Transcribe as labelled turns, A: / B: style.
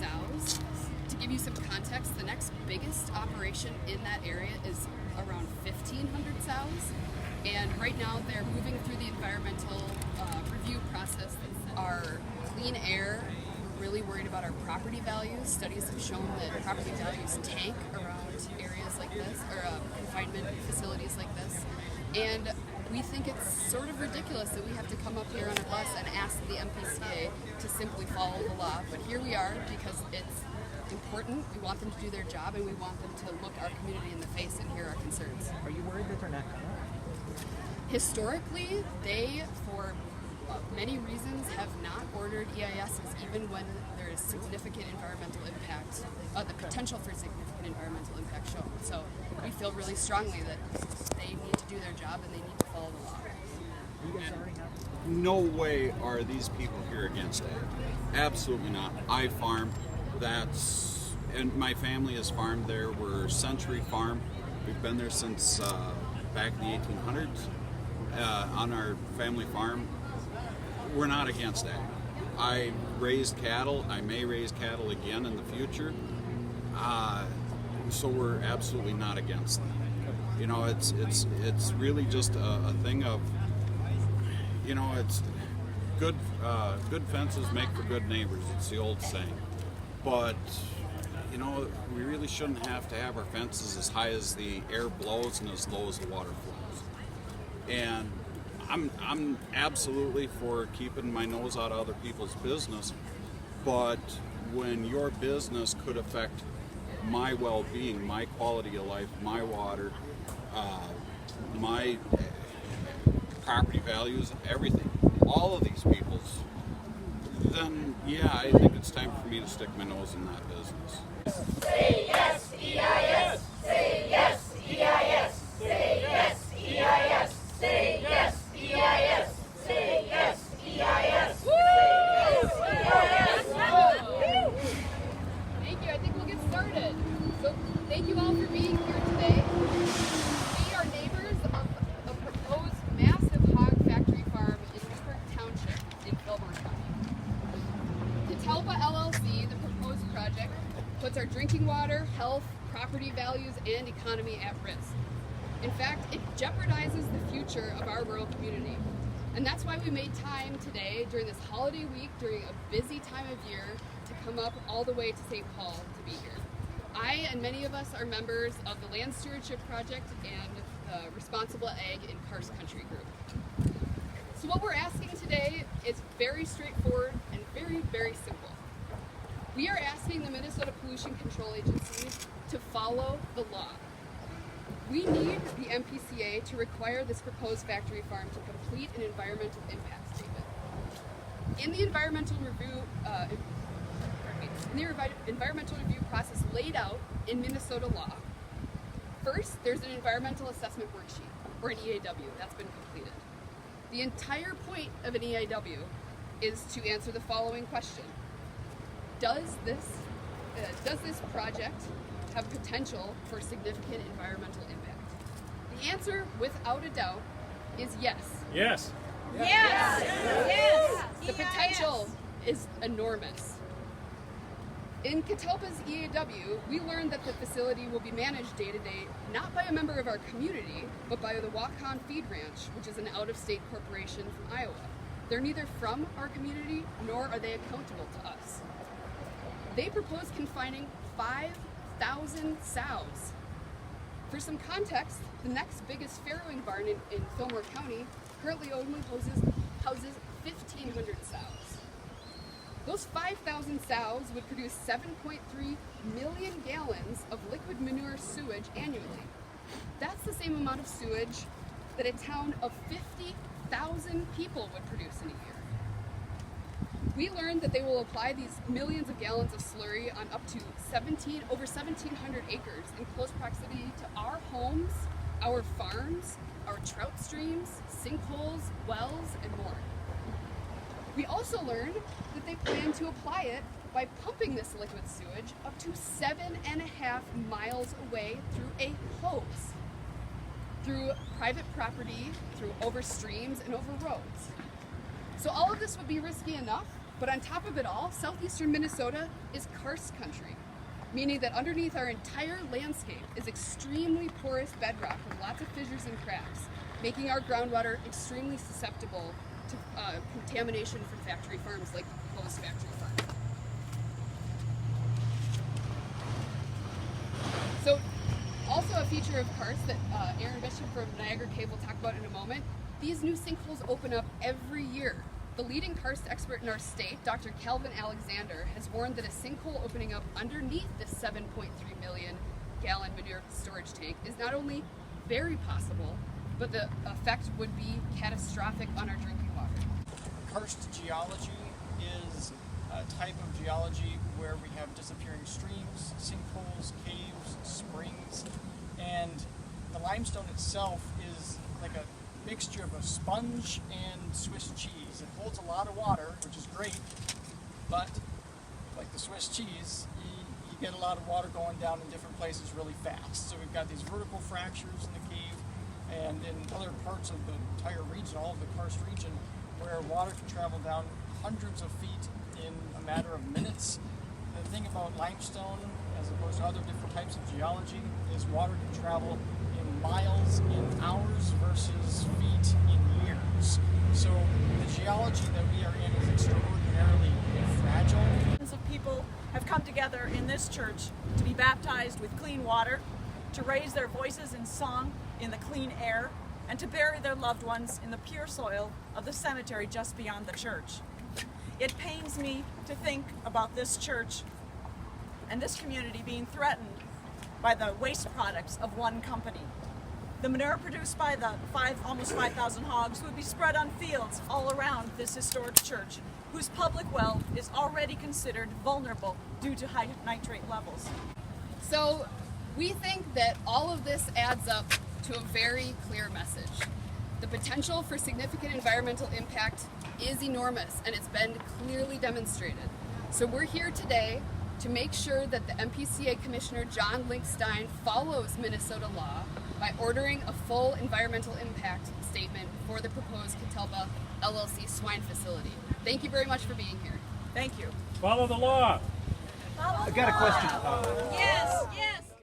A: sows. To give you some context, the next biggest operation in that area is around 1,500 sows. And right now they're moving through the environmental review process. Our clean air, we're really worried about our property values. Studies have shown that property values tank around areas like this, or confinement facilities like this. And we think it's sort of ridiculous that we have to come up here on a bus and ask the MPCA to simply follow the law. But here we are because it's important. We want them to do their job, and we want them to look our community in the face and hear our concerns.
B: Are you worried that they're not coming?
A: Historically, they, for many reasons, have not ordered EISs even when there is significant environmental impact, the potential for significant environmental impact shown. So we feel really strongly that they need to do their job and they need to follow the law.
C: No way are these people here against it. Absolutely not. I farm. And my family has farmed there. We're Century Farm. We've been there since back in the 1800s on our family farm. We're not against ag. I raised cattle. I may raise cattle again in the future. So we're absolutely not against that. You know, it's really just a thing of, you know, it's good fences make for good neighbors. It's the old saying. But you know, we really shouldn't have to have our fences as high as the air blows and as low as the water flows. And I'm absolutely for keeping my nose out of other people's business, but when your business could affect my well-being, my quality of life, my water, my property values, everything, all of these people's, then yeah, I think it's time for me to stick my nose in that business.
D: Say yes, EIS! Say yes, EIS! Say yes, EIS! Say yes, EIS! Say yes, EIS! Woo!
A: Thank you. I think we'll get started. So thank you all for being here today. We are neighbors of a proposed massive hog factory farm in Newburgh Township in Fillmore County. Catalpa LLC, the proposed project, puts our drinking water, health, property values, and economy at risk. In fact, it jeopardizes the future of our rural community. And that's why we made time today, during this holiday week, during a busy time of year, to come up all the way to St. Paul to be here. I and many of us are members of the Land Stewardship Project and the Responsible Ag in Karst Country Group. So what we're asking today is very straightforward and very, very simple. We are asking the Minnesota Pollution Control Agency to follow the law. We need the MPCA to require this proposed factory farm to complete an environmental impact statement. In the environmental review, environmental review process laid out in Minnesota law, first there's an environmental assessment worksheet, or an EAW, that's been completed. The entire point of an EIW is to answer the following question. Does this project have potential for significant environmental impact? The answer, without a doubt, is yes.
B: Yes.
D: Yes! Yes!
A: The potential is enormous. In Catalpa's EAW, we learned that the facility will be managed day to day not by a member of our community, but by the Waukon Feed Ranch, which is an out-of-state corporation from Iowa. They're neither from our community, nor are they accountable to us. They propose confining 5,000 sows. For some context, the next biggest farrowing barn in Fillmore County currently only houses 1,500 sows. Those 5,000 sows would produce 7.3 million gallons of liquid manure sewage annually. That's the same amount of sewage that a town of 50,000 people would produce in a year. We learned that they will apply these millions of gallons of slurry on up to over 1,700 acres in close proximity to our homes, our farms, our trout streams, sinkholes, wells, and more. We also learned that they plan to apply it by pumping this liquid sewage up to 7.5 miles away through a hose, through private property, through over streams and over roads. So all of this would be risky enough, But on top of it all, southeastern Minnesota is karst country, meaning that underneath our entire landscape is extremely porous bedrock with lots of fissures and cracks, making our groundwater extremely susceptible to contamination from factory farms like Lowe's factory farm. So, also a feature of karst that Aaron Bishop from Niagara Cave will talk about in a moment, these new sinkholes open up every year. The leading karst expert in our state, Dr. Calvin Alexander, has warned that a sinkhole opening up underneath this 7.3 million gallon manure storage tank is not only very possible, but the effect would be catastrophic on our drinking water.
B: Karst geology is a type of geology where we have disappearing streams, sinkholes, caves, springs, and the limestone itself is like a mixture of a sponge and Swiss cheese. It holds a lot of water, which is great, but like the Swiss cheese, you get a lot of water going down in different places really fast. So we've got these vertical fractures in the cave and in other parts of the entire region, all of the karst region, where water can travel down hundreds of feet in a matter of minutes. The thing about limestone, as opposed to other different types of geology, is water can travel in miles in hours versus feet in years. So the geology that we are in is extraordinarily fragile.
E: Millions of people have come together in this church to be baptized with clean water, to raise their voices in song in the clean air, and to bury their loved ones in the pure soil of the cemetery just beyond the church. It pains me to think about this church and this community being threatened by the waste products of one company. The manure produced by the almost 5,000 hogs would be spread on fields all around this historic church, whose public well is already considered vulnerable due to high nitrate levels.
A: So we think that all of this adds up to a very clear message. The potential for significant environmental impact is enormous, and it's been clearly demonstrated. So we're here today to make sure that the MPCA Commissioner John Linkstein follows Minnesota law by ordering a full environmental impact statement for the proposed Catalpa LLC swine facility. Thank you very much for being here.
E: Thank you.
F: Follow the law.
E: Follow
G: I got a question.
E: Yes, yes.